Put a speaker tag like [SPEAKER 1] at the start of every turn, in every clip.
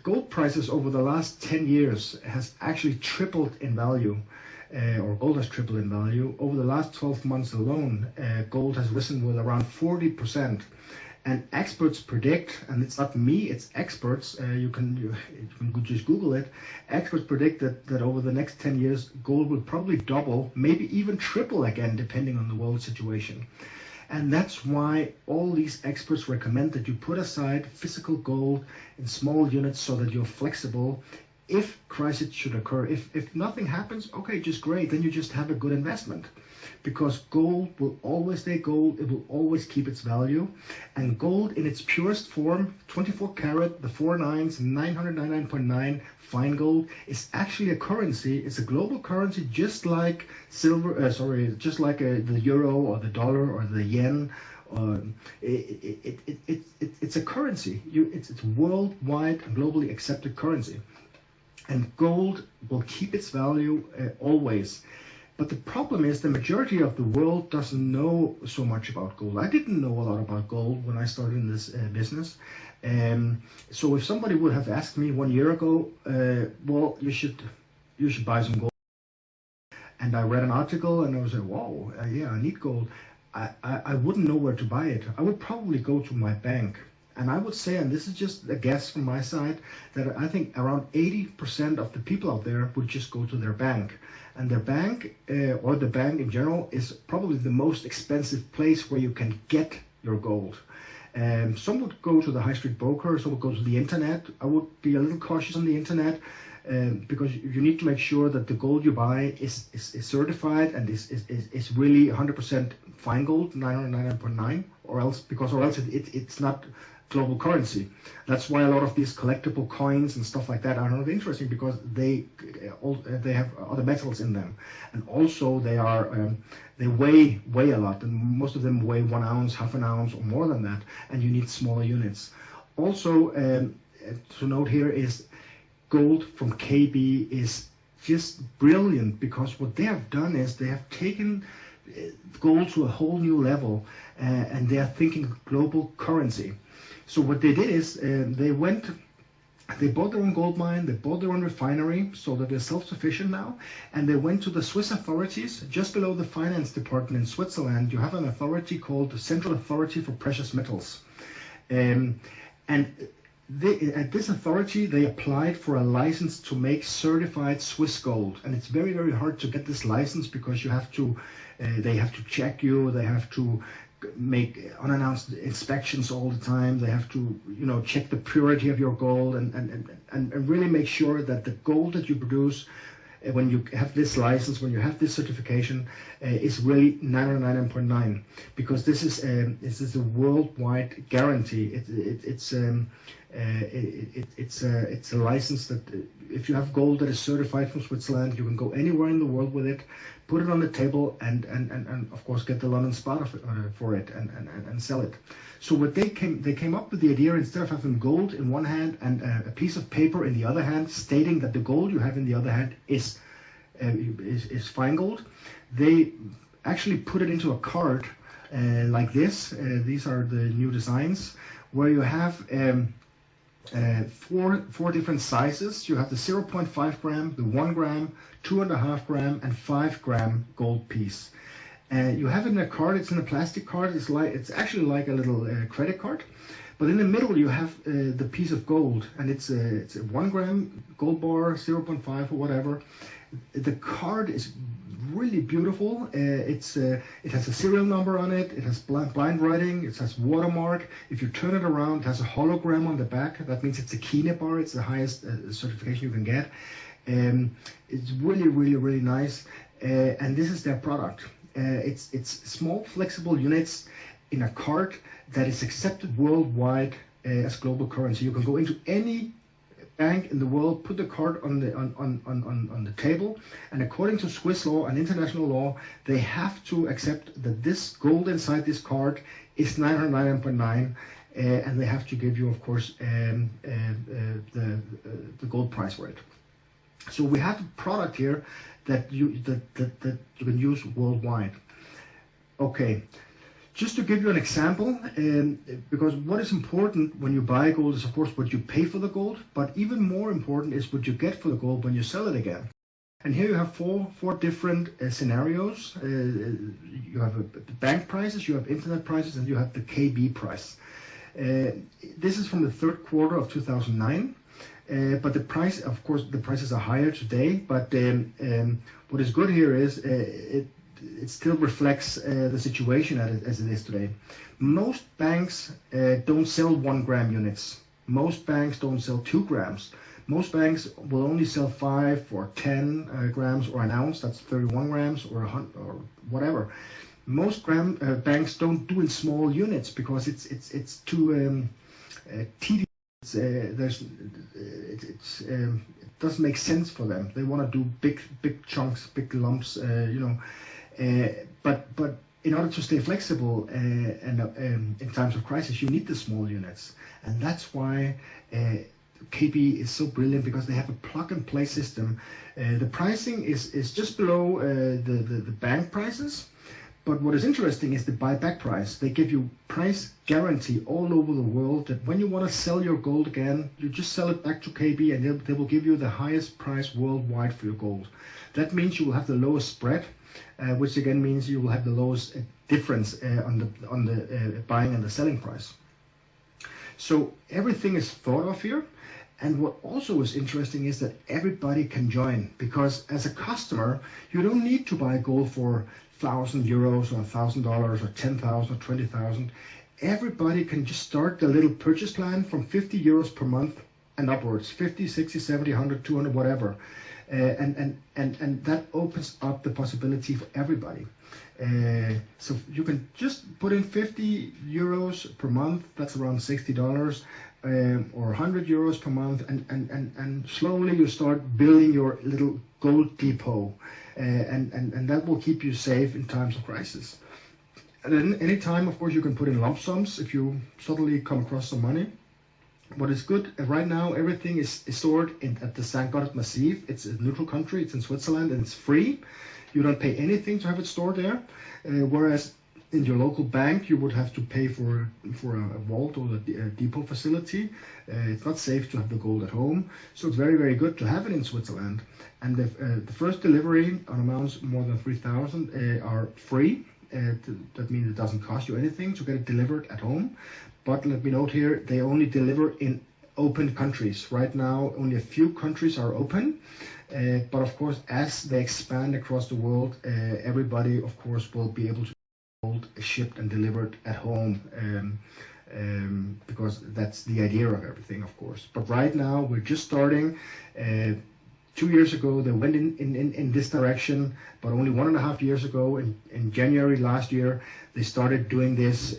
[SPEAKER 1] Gold prices over the last 10 years has actually tripled in value, or gold has tripled in value. Over the last 12 months alone, gold has risen with around 40%. And experts predict, and it's not me, it's experts, you can just Google it, experts predict that over the next 10 years, gold will probably double, maybe even triple again, depending on the world situation. And that's why all these experts recommend that you put aside physical gold in small units so that you're flexible. If crisis should occur, if nothing happens, okay, just great, then you just have a good investment. Because gold will always stay gold, it will always keep its value. And gold in its purest form, 24 karat, the 4 nines, 999.9 fine gold, is actually a currency. It's a global currency, just like the euro or the dollar or the yen. It's a currency. It's worldwide and globally accepted currency. And gold will keep its value always. But the problem is the majority of the world doesn't know so much about gold. I didn't know a lot about gold when I started in this business. So if somebody would have asked me 1 year ago, well, you should buy some gold. And I read an article and I was like, wow, yeah, I need gold. I wouldn't know where to buy it. I would probably go to my bank. And I would say, and this is just a guess from my side, that I think around 80% of the people out there would just go to their bank. And their bank, or the bank in general, is probably the most expensive place where you can get your gold. Some would go to the high street broker, some would go to the internet. I would be a little cautious on the internet because you need to make sure that the gold you buy is certified and is really 100% fine gold, 999.9, or else it's not global currency. That's why a lot of these collectible coins and stuff like that are not interesting, because they have other metals in them, and also they weigh a lot, and most of them weigh 1 ounce, half an ounce, or more than that, and you need smaller units. Also, to note here is gold from KB is just brilliant, because what they have done is they have taken gold to a whole new level, and they are thinking global currency. So what they did is they bought their own gold mine, they bought their own refinery, so that they're self-sufficient now, and they went to the Swiss authorities. Just below the finance department in Switzerland, you have an authority called the Central Authority for Precious Metals. And at this authority, they applied for a license to make certified Swiss gold. And it's very, very hard to get this license, because you have to, they have to check you, they have to make unannounced inspections all the time. They have to, check the purity of your gold and really make sure that the gold that you produce, when you have this license, when you have this certification, is really 999.9, because this is a worldwide guarantee. It's a license that if you have gold that is certified from Switzerland, you can go anywhere in the world with it, put it on the table, and of course get the London spot for it and sell it. So what they came up with the idea, instead of having gold in one hand and a piece of paper in the other hand, stating that the gold you have in the other hand is fine gold, they actually put it into a card like this. These are the new designs, where you have four different sizes. You have the 0.5 gram, the 1 gram, 2.5 gram, and 5 gram gold piece. You have it in a card. It's in a plastic card. It's actually like a little credit card. But in the middle you have the piece of gold, and it's a 1 gram gold bar, 0.5 or whatever. The card is really beautiful. It has a serial number on it. It has blind writing. It has watermark. If you turn it around, it has a hologram on the back. That means it's a Kine bar. It's the highest certification you can get. It's really, really, really nice. And this is their product. It's small, flexible units in a card that is accepted worldwide as global currency. You can go into any bank in the world, put the card on the table, and according to Swiss law and international law, they have to accept that this gold inside this card is 999.9, and they have to give you, of course, the gold price for it. So we have a product here that you can use worldwide. Okay. Just to give you an example, because what is important when you buy gold is of course what you pay for the gold, but even more important is what you get for the gold when you sell it again. And here you have four different scenarios. You have bank prices, you have internet prices, and you have the KB price. This is from the third quarter of 2009. But the price, of course, the prices are higher today. But what is good here is it still reflects the situation as it is today. Most banks don't sell 1 gram units. Most banks don't sell 2 grams. Most banks will only sell 5 or 10 grams or an ounce. That's 31 grams or 100 or whatever. Most banks don't do in small units because it's too tedious. It doesn't make sense for them. They want to do big chunks, big lumps, but in order to stay flexible and in times of crisis, you need the small units, and that's why KB is so brilliant, because they have a plug-and-play system. The pricing is just below the bank prices. But what is interesting is the buyback price. They give you price guarantee all over the world that when you want to sell your gold again, you just sell it back to KB and they will give you the highest price worldwide for your gold. That means you will have the lowest spread, which again means you will have the lowest difference on the buying and the selling price. So everything is thought of here. And what also is interesting is that everybody can join, because as a customer, you don't need to buy gold for €1,000 or $1,000 or 10,000 or 20,000. Everybody can just start the little purchase plan from €50 per month and upwards, 50, 60, 70, 100, 200, whatever. And that opens up the possibility for everybody. So you can just put in €50 per month, that's around $60, or €100 per month, and slowly you start building your little gold depot, and that will keep you safe in times of crisis. And then anytime, of course, you can put in lump sums if you suddenly come across some money. What is good right now, everything is stored at the St. Gothard Massif. It's a neutral country, it's in Switzerland, and it's free. You don't pay anything to have it stored there, whereas in your local bank you would have to pay for a vault or a depot facility. It's not safe to have the gold at home, so it's very, very good to have it in Switzerland. And the first delivery on amounts more than 3,000 are free. That means it doesn't cost you anything to get it delivered at home. But let me note here, they only deliver in open countries. Right now, only a few countries are open. But of course, as they expand across the world, everybody, of course, will be able to gold shipped and delivered at home, because that's the idea of everything, of course. But right now, we're just starting. 2 years ago, they went in this direction, but only 1.5 years ago, in January last year, they started doing this,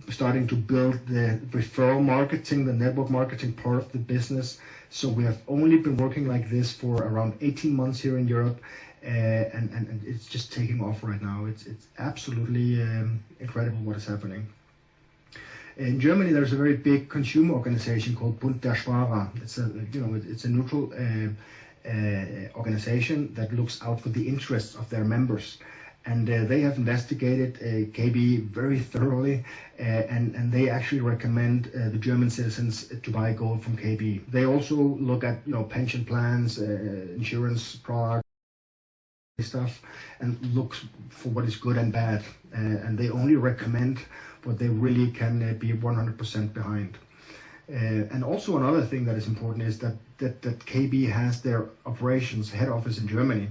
[SPEAKER 1] starting to build the referral marketing, the network marketing part of the business. So we have only been working like this for around 18 months here in Europe, and it's just taking off right now. It's absolutely incredible what is happening. In Germany, there's a very big consumer organization called Bund der Sparer. It's a neutral organization that looks out for the interests of their members. And they have investigated KB very thoroughly, and they actually recommend the German citizens to buy gold from KB. They also look at pension plans, insurance products, stuff, and look for what is good and bad. And they only recommend what they really can be 100% behind. And also another thing that is important is that KB has their operations head office in Germany.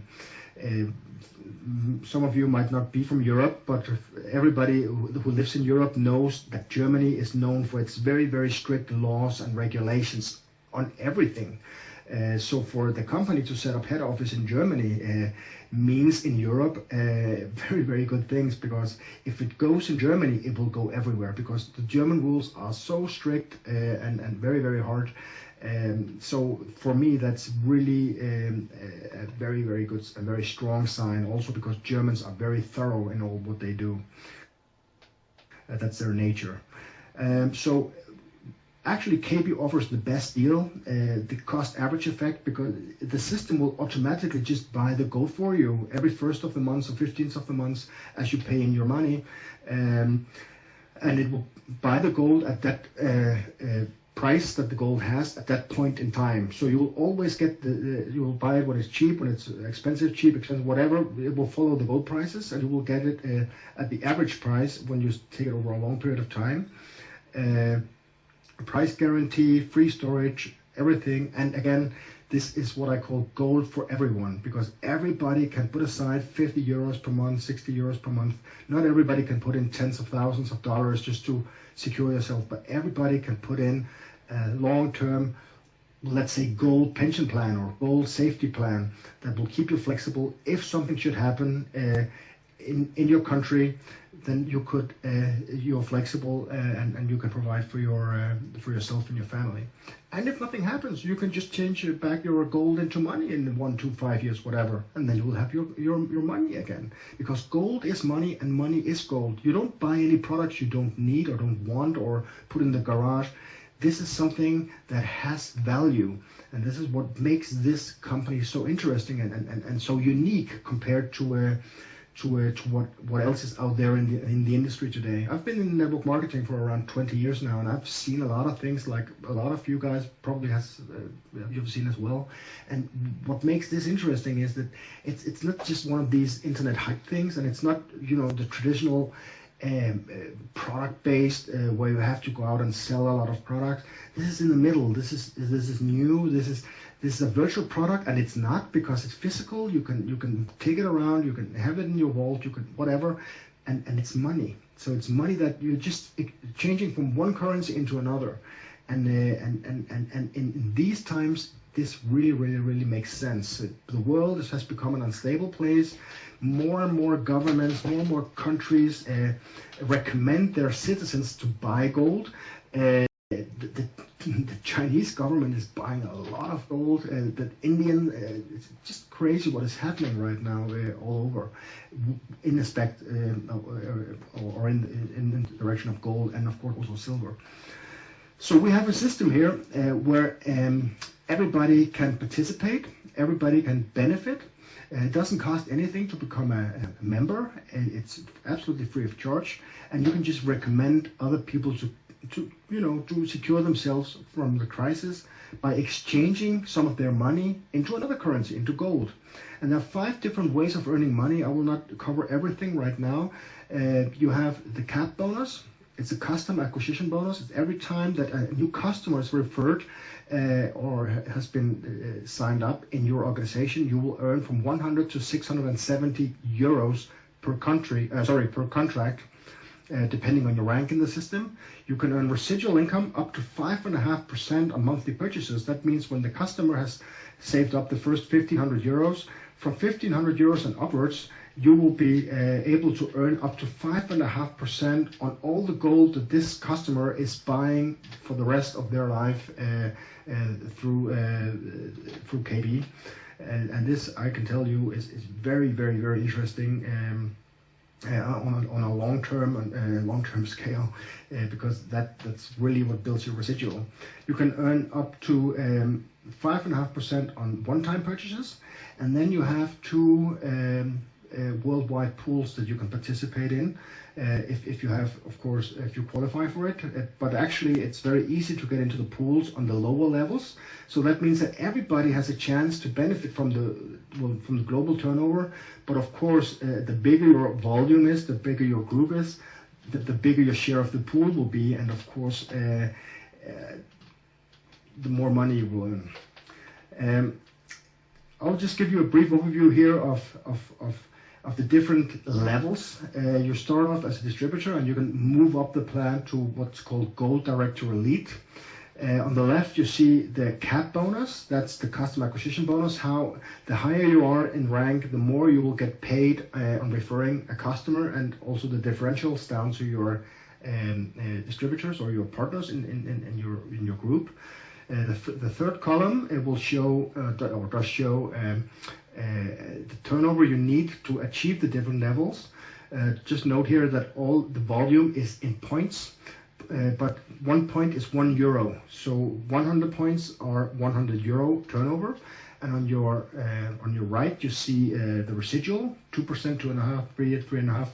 [SPEAKER 1] Some of you might not be from Europe, but everybody who lives in Europe knows that Germany is known for its very, very strict laws and regulations on everything. So for the company to set up head office in Germany means in Europe very, very good things, because if it goes in Germany, it will go everywhere, because the German rules are so strict and very, very hard. So for me, that's really a very, very good and very strong sign, also because Germans are very thorough in all what they do. That's their nature. So Actually, KB offers the best deal, the cost average effect, because the system will automatically just buy the gold for you every 1st of the month or 15th of the month as you pay in your money. And it will buy the gold at that price that the gold has at that point in time. So you will always get you will buy it when it's cheap, when it's expensive, whatever. It will follow the gold prices, and you will get it at the average price when you take it over a long period of time. Price guarantee, free storage, everything. And again, this is what I call gold for everyone, because everybody can put aside 50 euros per month, 60 euros per month. Not everybody can put in tens of thousands of dollars just to secure yourself, but everybody can put in a long-term, let's say, gold pension plan or gold safety plan that will keep you flexible. If something should happen in your country, then you're flexible and you can provide for yourself and your family. And if nothing happens, you can just change back your gold into money in 1 to 5 years, whatever, and then you will have your money again. Because gold is money and money is gold. You don't buy any products you don't need or don't want or put in the garage. This is something that has value, and this is what makes this company so interesting and so unique compared to what else is out there in the industry today. I've been in network marketing for around 20 years now, and I've seen a lot of things like a lot of you guys probably you've seen as well. And what makes this interesting is that it's not just one of these internet hype things, and it's not the traditional product-based where you have to go out and sell a lot of products. This is in the middle. This is new. This is a virtual product, and it's not, because it's physical. You can take it around. You can have it in your vault. You can whatever, and it's money. So it's money that you're just changing from one currency into another, and in these times, this really makes sense. The world has become an unstable place. More and more governments, more and more countries recommend their citizens to buy gold. The Chinese government is buying a lot of gold. The Indian, it's just crazy what is happening right now all over, in respect or in the direction of gold, and of course also silver. So we have a system here where everybody can participate, everybody can benefit. It doesn't cost anything to become a member, and it's absolutely free of charge. And you can just recommend other people to secure themselves from the crisis by exchanging some of their money into another currency, into gold. And there are 5 different ways of earning money. I will not cover everything right now. You have the cap bonus. It's a custom acquisition bonus. It's every time that a new customer is referred or has been signed up in your organization, you will earn from 100 to 670 euros per contract, depending on your rank in the system. You can earn residual income up to 5.5% on monthly purchases. That means when the customer has saved up the first 1,500 euros, from 1,500 euros and upwards, you will be able to earn up to 5.5% on all the gold that this customer is buying for the rest of their life through KB. And this, I can tell you, is very interesting on a long-term scale, because that's really what builds your residual. You can earn up to 5.5% on one-time purchases, and then you have 2 worldwide pools that you can participate in if you have, of course, if you qualify for it. But actually, it's very easy to get into the pools on the lower levels. So that means that everybody has a chance to benefit from the global turnover. But of course, the bigger your volume is, the bigger your group is, the bigger your share of the pool will be, and of course, the more money you will earn. I'll just give you a brief overview here of the different levels. You start off as a distributor, and you can move up the plan to what's called Gold Director Elite. On the left, you see the cap bonus. That's the custom acquisition bonus. How the higher you are in rank, the more you will get paid on referring a customer, and also the differentials down to your distributors or your partners in your group. The third column, it will show or does show the turnover you need to achieve the different levels. Just note here that all the volume is in points. but 1 point is €1. So 100 points are €100 turnover. And on your right, you see the residual, 2%, 2.5%, 3, 3.5%.